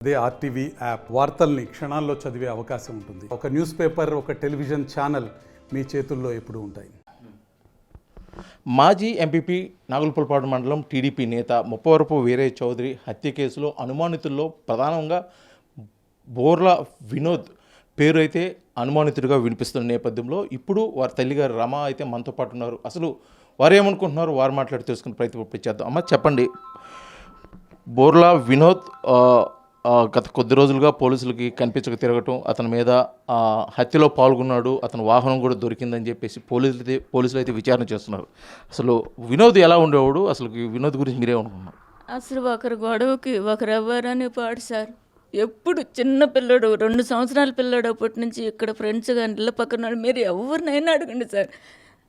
అదే RTV app వార్తల్ని క్షణాల్లో చదివే అవకాశం ఉంటుంది. ఒక న్యూస్ పేపర్, ఒక టెలివిజన్ ఛానల్ మీ చేతుల్లో ఎప్పుడూ ఉంటాయి. మాజీ ఎంపీపీ నాగులపులపాడు మండలం టీడీపీ నేత ముప్పవరపు వీరయ్య చౌదరి హత్య కేసులో అనుమానితుల్లో ప్రధానంగా బోర్లా వినోద్ పేరు అయితే అనుమానితుడిగా వినిపిస్తున్న నేపథ్యంలో ఇప్పుడు వారి తల్లిగారు రమ అయితే మనతో పాటు ఉన్నారు. అసలు వారు ఏమనుకుంటున్నారు, వారు మాట్లాడి తెలుసుకుని ప్రయత్నం చేద్దాం. అమ్మ చెప్పండి, బోర్లా వినోద్ గత కొద్ది రోజులుగా పోలీసులకి కనిపించక తిరగటం, అతని మీద హత్యలో పాల్గొన్నాడు, అతని వాహనం కూడా దొరికిందని చెప్పేసి పోలీసులు అయితే విచారణ చేస్తున్నారు. అసలు వినోద్ ఎలా ఉండేవాడు, అసలు వినోద్ గురించి మీరేమనుకున్నారు? అసలు ఒకరి గొడవకి ఒకరు ఎవరని పాడు సార్. ఎప్పుడు చిన్న పిల్లడు 2 సంవత్సరాల పిల్లడు అప్పటి నుంచి ఇక్కడ ఫ్రెండ్స్ కానీ ఇళ్ళ పక్కన మీరు ఎవరినైనా అడగండి సార్,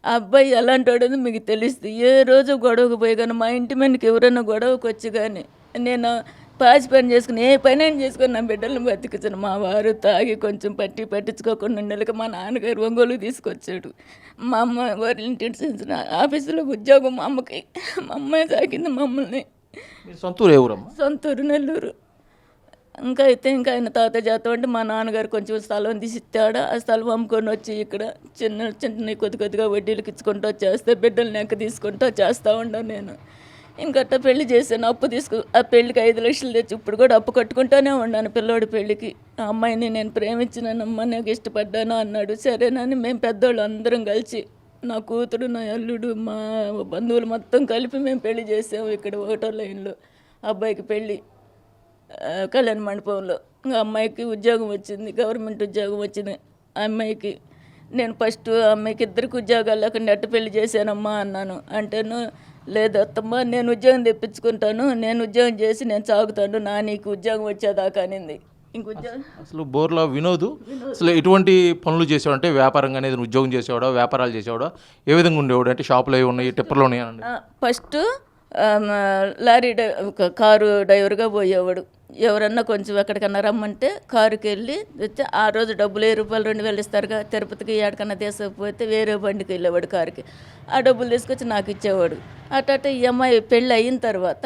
ఆ అబ్బాయి ఎలాంటి వాడని మీకు తెలుస్తుంది. ఏ రోజు గొడవకు పోయి కానీ మా ఇంటి మీదకి ఎవరైనా గొడవకు వచ్చి కానీ నేను పాచి పని చేసుకుని ఏ పని అయినా చేసుకొని నా బిడ్డలను బతికించాను. మా వారు తాగి కొంచెం పట్టించుకోకుండా నెలకి మా నాన్నగారు ఒంగోలు తీసుకొచ్చాడు. మా అమ్మ వారి ఇంటి ఆఫీసులో ఉద్యోగం మా అమ్మకి, మా అమ్మాయి తాకింది మమ్మల్ని. సొంతూరు ఎవరమ్మా? సొంతూరు నెల్లూరు. ఇంకా ఆయన తాత జాతం అంటే మా నాన్నగారు కొంచెం స్థలం తీసి ఇస్తాడు. ఆ స్థలం అమ్ముకొని వచ్చి ఇక్కడ చిన్న కొద్దిగా వడ్డీలకు ఇచ్చుకుంటూ చేస్తే బిడ్డలు నెక్క తీసుకుంటూ చేస్తూ ఉన్నాను నేను. ఇంకట్ట పెళ్లి చేశాను, అప్పు ఆ పెళ్లికి 5 లక్షలు తెచ్చి ఇప్పుడు కూడా అప్పు కట్టుకుంటూనే ఉన్నాను పిల్లోడి పెళ్లికి. ఆ అమ్మాయిని నేను ప్రేమించినానమ్మా, నాకు ఇష్టపడ్డాను అన్నాడు. సరేనని మేము పెద్దోళ్ళు అందరం కలిసి, నా కూతురు, నా అల్లుడు, మా బంధువులు మొత్తం కలిపి మేము పెళ్లి చేసాము ఇక్కడ ఒకటో లైన్లో. అబ్బాయికి పెళ్ళి కళ్యాణ మండపంలో. ఇంకా అమ్మాయికి ఉద్యోగం వచ్చింది, గవర్నమెంట్ ఉద్యోగం వచ్చింది అమ్మాయికి. నేను ఫస్ట్ అమ్మాయికి 2 ఉద్యోగాలు లేకుండా ఎట్ట పెళ్లి చేశానమ్మా అన్నాను. అంటేను లేదు అత్తమ్మ, నేను ఉద్యోగం తెప్పించుకుంటాను, నేను ఉద్యోగం చేసి నేను సాగుతాను, నీకు ఉద్యోగం వచ్చేదాకా అనింది. అసలు బోర్లా వినోద్ అసలు ఎటువంటి పనులు చేసేవాడు? అంటే వ్యాపారంగా అనేది ఉద్యోగం చేసేవాడా, వ్యాపారాలు చేసేవాడా, ఏ విధంగా ఉండేవాడు? అంటే షాపులు అవి ఉన్నాయి, టిప్పర్లు ఉన్నాయి? ఫస్ట్ లారీ కారు డ్రైవర్గా పోయేవాడు. ఎవరన్నా కొంచెం ఎక్కడికన్నా రమ్మంటే కారుకి వెళ్ళి వచ్చి ఆ రోజు డబ్బులు 1000 రూపాయలు 2000 ఇస్తారుగా, తిరుపతికి ఎక్కడికన్నా తీసుకపోతే వేరే బండికి వెళ్ళేవాడు కారుకి. ఆ డబ్బులు తీసుకొచ్చి నాకు ఇచ్చేవాడు. అట్ట ఈ అమ్మాయి పెళ్ళి అయిన తర్వాత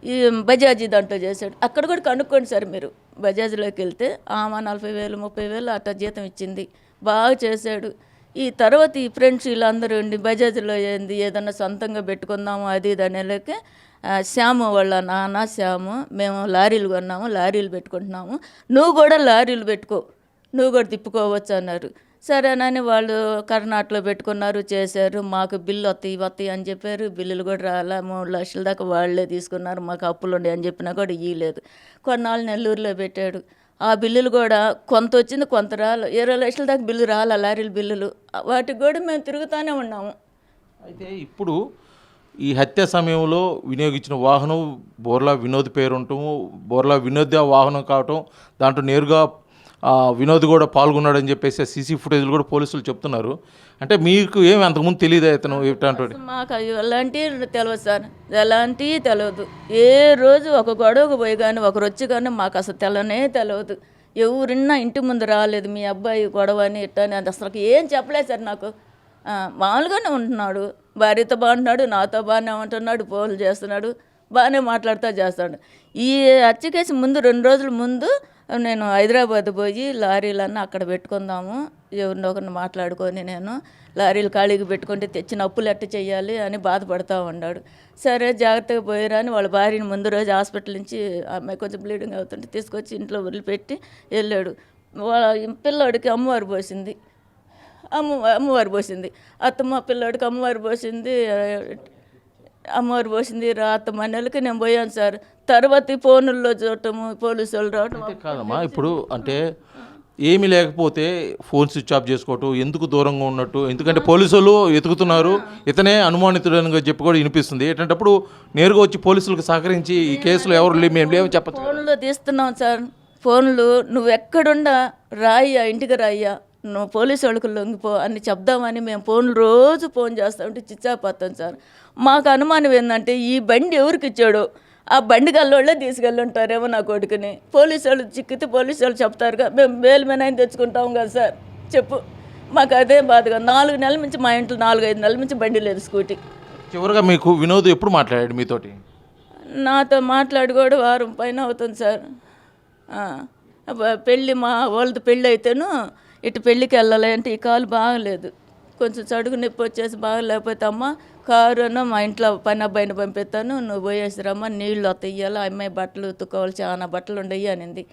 ఈ బజాజీ దాంట్లో చేశాడు. అక్కడ కూడా కనుక్కోండి సార్ మీరు, బజాజ్లోకి వెళ్తే ఆమె 40,000 30,000 అట్ట జీతం ఇచ్చింది. బాగా చేశాడు. ఈ తర్వాత ఈ ఫ్రెండ్స్ వీళ్ళందరూ ఉండి బజాజ్లో ఏంది ఏదన్నా సొంతంగా పెట్టుకుందాము అది ఇది అనేలాకే శ్యాము వాళ్ళ నాన్న శ్యాము, మేము లారీలు కొన్నాము, లారీలు పెట్టుకుంటున్నాము, నువ్వు కూడా లారీలు పెట్టుకో, నువ్వు కూడా తిప్పుకోవచ్చు అన్నారు. సరేనని వాళ్ళు కర్ణాటకలో పెట్టుకున్నారు, చేశారు. మాకు బిల్లు వస్తాయి అని చెప్పారు. బిల్లులు కూడా రాలా. 3 లక్షల దాకా వాళ్ళే తీసుకున్నారు. మాకు అప్పులు ఉండే అని చెప్పినా కూడా ఇవ్వలేదు. కొన్నాళ్ళు నెల్లూరులో పెట్టాడు. ఆ బిల్లులు కూడా కొంత వచ్చింది, కొంత రాలే. 20 లక్షల దాకా బిల్లు రాలా, లారీల బిల్లులు. వాటికి కూడా మేము తిరుగుతూనే ఉన్నాము. అయితే ఇప్పుడు ఈ హత్య సమయంలో వినియోగించిన వాహనం బోర్లా వినోద్ పేరు ఉండటము, బోర్లా వినోద్ వాహనం కావటం, దాంట్లో నేరుగా వినోద్ కూడా పాల్గొన్నాడని చెప్పేసి సీసీ ఫుటేజ్లు కూడా పోలీసులు చెప్తున్నారు. అంటే మీకు ఏమి అంతకుముందు తెలియదు ఇతను ఇట్లాంటి? మాకు ఎలాంటివి తెలియదు సార్, ఎలాంటివి తెలియదు. ఏ రోజు ఒక గొడవకు పోయి కానీ ఒకరు వచ్చి కానీ మాకు అసలు తెలియదు. ఎవరిన్నా ఇంటి ముందు రాలేదు మీ అబ్బాయి గొడవ అని ఇట్టని, అది అసలు ఏం చెప్పలేదు సార్ నాకు. మామూలుగానే ఉంటున్నాడు, భార్యతో బాగుంటున్నాడు, నాతో బాగానే ఉంటున్నాడు, ఫోన్లు చేస్తున్నాడు, బాగానే మాట్లాడుతూ చేస్తాడు. ఈ హత్య కేసు ముందు 2 రోజుల ముందు నేను హైదరాబాద్ పోయి లారీలన్నీ అక్కడ పెట్టుకుందాము, ఎవరినో ఒకరిని మాట్లాడుకొని నేను లారీలు ఖాళీకి పెట్టుకుంటే తెచ్చిన అప్పులు ఎట్ట చేయాలి అని బాధపడుతూ ఉన్నాడు. సరే జాగ్రత్తగా పోయారా అని వాళ్ళ భార్యని ముందు రోజు హాస్పిటల్ నుంచి అమ్మాయి కొంచెం బ్లీడింగ్ అవుతుంటే తీసుకొచ్చి ఇంట్లో వదిలిపెట్టి వెళ్ళాడు. వాళ్ళ పిల్లోడికి అమ్మవారు పోసింది, అత్తమ్మ పిల్లోడికి అమ్మవారు పోసింది అత్తమ్మ నెలకి నేను పోయాను సార్. తర్వాత ఫోనుల్లో చూడటము, పోలీసు వాళ్ళు రావటం కాదమ్మా. ఇప్పుడు అంటే ఏమీ లేకపోతే ఫోన్ స్విచ్ ఆఫ్ చేసుకోవటం, ఎందుకు దూరంగా ఉన్నట్టు, ఎందుకంటే పోలీసు వాళ్ళు ఎతుకుతున్నారు, ఇతనే అనుమానితుడని చెప్పి కూడా వినిపిస్తుంది. ఏంటంటప్పుడు నేరుగా వచ్చి పోలీసులకు సహకరించి ఈ కేసులో ఎవరు మేము లేవని చెప్పచ్చు. ఫోన్లో తీస్తున్నాం సార్, ఫోన్లు నువ్వు ఎక్కడుండా రాయ్యా, ఇంటికి రాయ్యా, నువ్వు పోలీసు వాళ్ళకి లొంగిపో అని చెప్దామని మేము రోజు ఫోన్ చేస్తామంటే చిచ్చాపోతాం సార్. మాకు అనుమానం ఏంటంటే ఈ బండి ఎవరికి ఇచ్చాడో ఆ బండి గల్లోళ్ళే తీసుకెళ్ళుంటారేమో నా కొడుకుని. పోలీసు వాళ్ళు చిక్కితే పోలీసు వాళ్ళు చెప్తారుగా, మేము బెయిల్ మీద తెచ్చుకుంటాం కదా సార్, చెప్పు. మాకు అదే బాధగా 4 నెలల నుంచి మా ఇంట్లో 4-5 నెలల నుంచి బండి లేదు, స్కూటీ. చివరిగా మీకు వినోద్ ఎప్పుడు మాట్లాడాడు మీతోటి? నాతో మాట్లాడి కూడా వారం పైన అవుతుంది సార్. పెళ్ళి మా వాళ్ళది పెళ్ళి అయితేను ఇటు పెళ్ళికి వెళ్ళాలి అంటే ఈ కాలు బాగలేదు, కొంచెం చడుగు నొప్పి వచ్చేసి బాగలేకపోతే అమ్మ కారును మా ఇంట్లో పని అబ్బాయిని పంపిస్తాను, నువ్వు పోయేసిరమ్మా, నీళ్ళు వస్తాయ్యాలి, అమ్మాయి బట్టలు ఉతుక్కోవాలి, చాలా బట్టలు ఉండయి అనింది.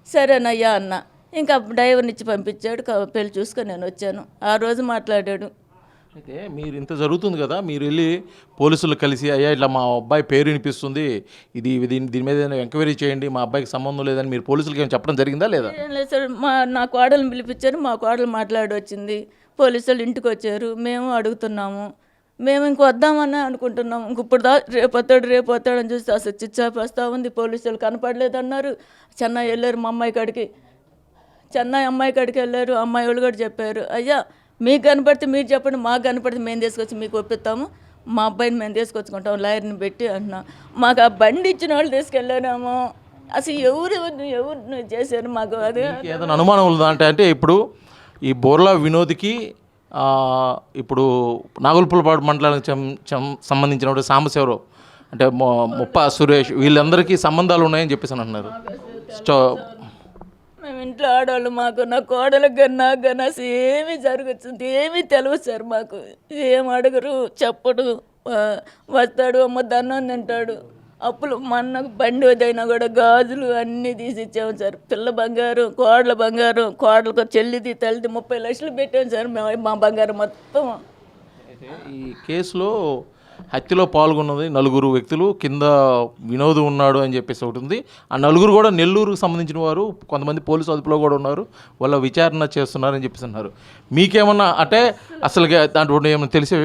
సరేనయ్యా అన్న. ఇంకా డ్రైవర్ని ఇచ్చి పంపించాడు, పెళ్ళి చూసుకొని నేను వచ్చాను. ఆ రోజు మాట్లాడాడు. అయితే మీరు ఇంత జరుగుతుంది కదా, మీరు వెళ్ళి పోలీసులు కలిసి అయ్యా ఇట్లా మా అబ్బాయి పేరు వినిపిస్తుంది, దీని మీద ఎంక్వైరీ చేయండి, మా అబ్బాయికి సంబంధం లేదని మీరు పోలీసులకి ఏమైనా చెప్పడం జరిగిందా లేదా? ఏం లేదు సార్, నా కోడలు పిలిపించారు, మా కోడలు మాట్లాడి వచ్చింది, పోలీసులు ఇంటికి వచ్చారు, మేము అడుగుతున్నాము, మేము ఇంక వద్దామని అనుకుంటున్నాము. ఇంక ఇప్పుడు రేపు వస్తాడని చూస్తే అసలు చిచ్చాపు వస్తూ ఉంది, పోలీసులు కనపడలేదు అన్నారు. చెన్నై వెళ్ళారు మా అమ్మాయి కాడికి, చెన్నై అమ్మాయి కాడికి వెళ్ళారు, అమ్మాయి వాళ్ళు కూడా చెప్పారు, అయ్యా మీకు కనపడితే మీరు చెప్పండి, మాకు కనపడితే మేము తీసుకొచ్చి మీకు ఒప్పిస్తాము, మా అబ్బాయిని మేము తీసుకొచ్చుకుంటాం లాయర్ని పెట్టి అంటున్నాం. మాకు ఆ బండి ఇచ్చిన వాళ్ళు తీసుకెళ్ళారేమో, అసలు ఎవరు చేశారు మాకు అది ఏదైనా అనుమానం ఉందా అంటే ఇప్పుడు ఈ బోర్లా వినోద్కి ఇప్పుడు నాగులపులపాడు మండలానికి సంబంధించిన సాంబశివరావు అంటే ముప్ప సురేష్ వీళ్ళందరికీ సంబంధాలు ఉన్నాయని చెప్పేసి అంటున్నారు. మేము ఇంట్లో ఆడవాళ్ళు, మాకు నా కోడలకు కానీ నాకు కానీ అసలు ఏమీ జరుగుతుంది ఏమీ తెలియదు సార్. మాకు ఏం అడగరు, చెప్పడు, వస్తాడు అమ్మ దన్నం తింటాడు. అప్పులు మొన్న బండి వదైనా కూడా గాజులు అన్నీ తీసి ఇచ్చాము సార్. పిల్ల బంగారం, కోడల బంగారం, కోడలకు చెల్లిది తల్లిది 30 లక్షలు పెట్టాము సార్ మేము, మా బంగారం మొత్తం. ఈ కేసులో హత్యలో పాల్గొన్నది 4 వ్యక్తులు, కింద వినోద్ ఉన్నాడు అని చెప్పేసి ఒకటి ఉంది. ఆ 4 కూడా నెల్లూరుకు సంబంధించిన వారు, కొంతమంది పోలీసు అదుపులో కూడా ఉన్నారు, వాళ్ళ విచారణ చేస్తున్నారని చెప్పేసి అన్నారు. మీకేమన్నా అంటే అసలు దాంట్లో ఏమన్నా తెలిసే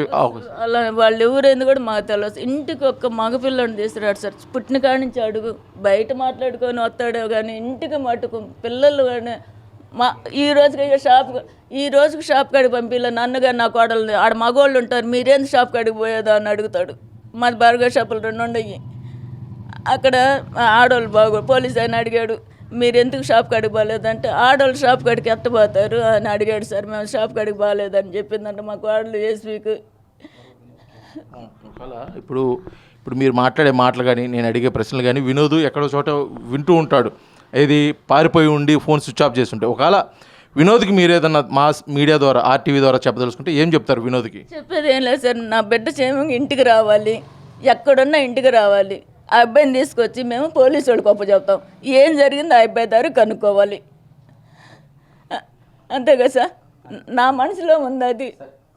అలా వాళ్ళు ఎవరైంది కూడా మాకు తెలియదు. ఇంటికి ఒక్క మగపిల్లని తీసుకురాడు సార్, పుట్టిన కాడి నుంచి అడుగు, బయట మాట్లాడుకొని వస్తాడో కానీ ఇంటికి మటుకు పిల్లలు కానీ ఈ రోజుకి షాప్ కాడికి పంపిల్ల, నన్ను కానీ నా కోడలు ఆడ మగవాళ్ళు ఉంటారు, మీరేంది షాప్ కాడికి పోయేదా అని అడుగుతాడు. మాది బర్గర్ షాపులు 2 ఉండయి అక్కడ, ఆడవాళ్ళు పోలీస్ ఆయన అడిగాడు, మీరు ఎందుకు షాప్ కాడికి బాగాలేదంటే, ఆడవాళ్ళు షాప్ కాడికి ఎత్తపోతారు అని అడిగాడు సార్. మేము షాప్ కాడికి బాగాలేదని చెప్పిందంటే మా కోడలు ఏసీకి. ఇప్పుడు మీరు మాట్లాడే మాటలు కానీ నేను అడిగే ప్రశ్నలు కానీ వినోద్ ఎక్కడో చోట వింటూ ఉంటాడు, ఇది పారిపోయి ఉండి ఫోన్ స్విచ్ ఆఫ్ చేస్తుంటే. ఒకవేళ వినోద్కి మీరు ఏదన్నా మాస్ మీడియా ద్వారా RTV ద్వారా చెప్పదలుచుకుంటే ఏం చెప్తారు వినోద్కి? చెప్పేది ఏం లేదు సార్, నా బిడ్డ క్షేమంగా ఇంటికి రావాలి, ఎక్కడున్నా ఇంటికి రావాలి, ఆ అబ్బాయిని తీసుకొచ్చి మేము పోలీసు వాళ్ళకి గొప్ప చెప్తాం, ఏం జరిగిందో ఆ అబ్బాయి ద్వారా కనుక్కోవాలి, అంతే కదా సార్. నా మనసులో ఉంది అది.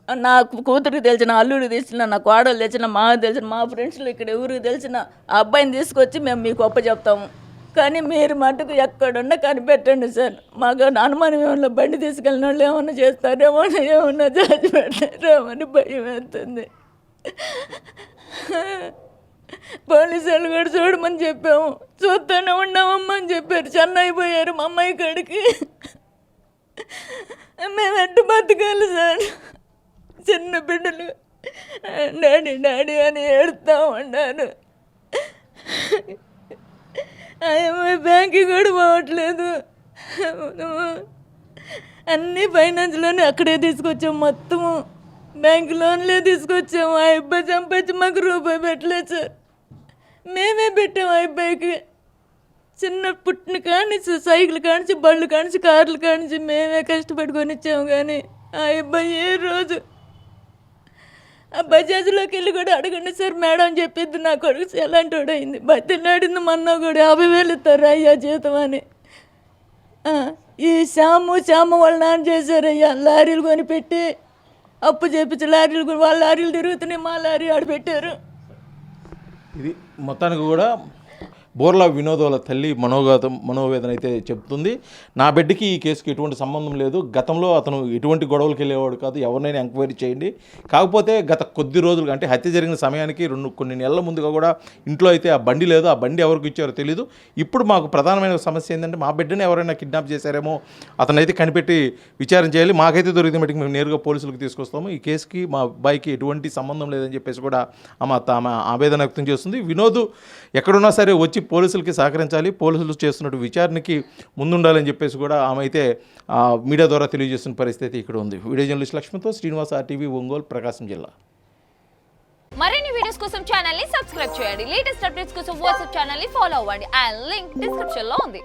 నా కూతురికి తెలిసిన, అల్లుడికి తెలిసిన, నా కోడలు తెలిసిన, మాకు తెలిసిన, మా ఫ్రెండ్స్లో ఇక్కడ ఎవరికి తెలిసిన ఆ అబ్బాయిని తీసుకొచ్చి మేము మీకు గొప్ప చెప్తాము. కానీ మీరు మటుకు ఎక్కడున్నా కనిపెట్టండి సార్. మాకు అనుమానం ఏమన్నా బండి తీసుకెళ్ళిన వాళ్ళు ఏమన్నా చేస్తారేమో, ఏమన్నా జాతి పెడతారేమో అని భయం వేస్తుంది. పోలీసు వాళ్ళు కూడా చూడమని చెప్పాము, చూస్తూనే ఉన్నామమ్మా అని చెప్పారు. చెన్నై పోయారు మా అమ్మాయి కాడికి. మేము ఎట్టు బతకాలి సార్? చిన్న బిడ్డలు డాడీ డాడీ అని ఏడుస్తూ ఉన్నారు. బ్యాంక్కి కూడా పోవట్లేదు, అన్నీ ఫైనాన్స్లోనే అక్కడే తీసుకొచ్చాము, మొత్తము బ్యాంక్ లోన్లే తీసుకొచ్చాము. ఆ అబ్బాయి చంపచ్చి మాకు రూపాయి పెట్టలేదు సార్. మేమే పెట్టాము ఆ అబ్బాయికి. చిన్న పుట్టిన కానించి, సైకిల్ కానించి, బళ్ళు కానించి, కార్లు కానించి మేమే కష్టపడుకొని ఇచ్చాము. కానీ ఆ అబ్బాయి ఏ రోజు ఆ బజాజ్లోకి వెళ్ళి కూడా అడగండి సార్, మేడం చెప్పిద్ది నా కొడుకు ఎలాంటి వాడు అయింది, బతిలాడింది మొన్న కూడా 50,000 ఇస్తారు అయ్యా జీతం అని. ఈ శ్యాము వాళ్ళ నాన్న చేశారయ్యా, లారీలు కొని పెట్టి అప్పు చేపించి లారీలు కొని, వాళ్ళ లారీలు తిరుగుతున్నాయి, మా లారీ ఆడ పెట్టారు. ఇది మొత్తానికి కూడా బోర్లా వినోద్ వాళ్ళ తల్లి మనోవేదన అయితే చెప్తుంది. నా బిడ్డకి ఈ కేసుకి ఎటువంటి సంబంధం లేదు, గతంలో అతను ఎటువంటి గొడవలకు వెళ్ళేవాడు కాదు, ఎవరినైనా ఎంక్వైరీ చేయండి. కాకపోతే గత కొద్ది రోజులు అంటే హత్య జరిగిన సమయానికి కొన్ని నెలల ముందుగా కూడా ఇంట్లో అయితే ఆ బండి లేదు, ఆ బండి ఎవరికి ఇచ్చారో తెలీదు. ఇప్పుడు మాకు ప్రధానమైన సమస్య ఏంటంటే మా బిడ్డని ఎవరైనా కిడ్నాప్ చేశారేమో, అతనైతే కనిపెట్టి విచారణ చేయాలి, మాకైతే దొరికిన మటుకు మేము నేరుగా పోలీసులకు తీసుకొస్తాము, ఈ కేసుకి మా అబ్బాయికి ఎటువంటి సంబంధం లేదని చెప్పేసి కూడా ఆమె ఆవేదన వ్యక్తం చేస్తుంది. వినోద్ ఎక్కడున్నా సరే వచ్చి పోలీసులకి సహకరించాలి, పోలీసులు చేస్తున్నట్టు విచారణకి ముందుండాలని చెప్పేసి కూడా ఆమె అయితే మీడియా ద్వారా తెలియజేస్తున్న పరిస్థితి ఇక్కడ ఉంది. వీడియో జర్నలిస్ట్ లక్ష్మణ్తో శ్రీనివాస్, RTV, ఒంగోలు, ప్రకాశం జిల్లా. మరిన్ని వీడియోస్ కోసం ఛానల్ ని సబ్స్క్రైబ్ చేయండి. లేటెస్ట్ అప్డేట్స్ కోసం వాట్సాప్ ఛానల్ ని ఫాలో అవ్వండి. ఆ లింక్ డిస్క్రిప్షన్ లో ఉంది.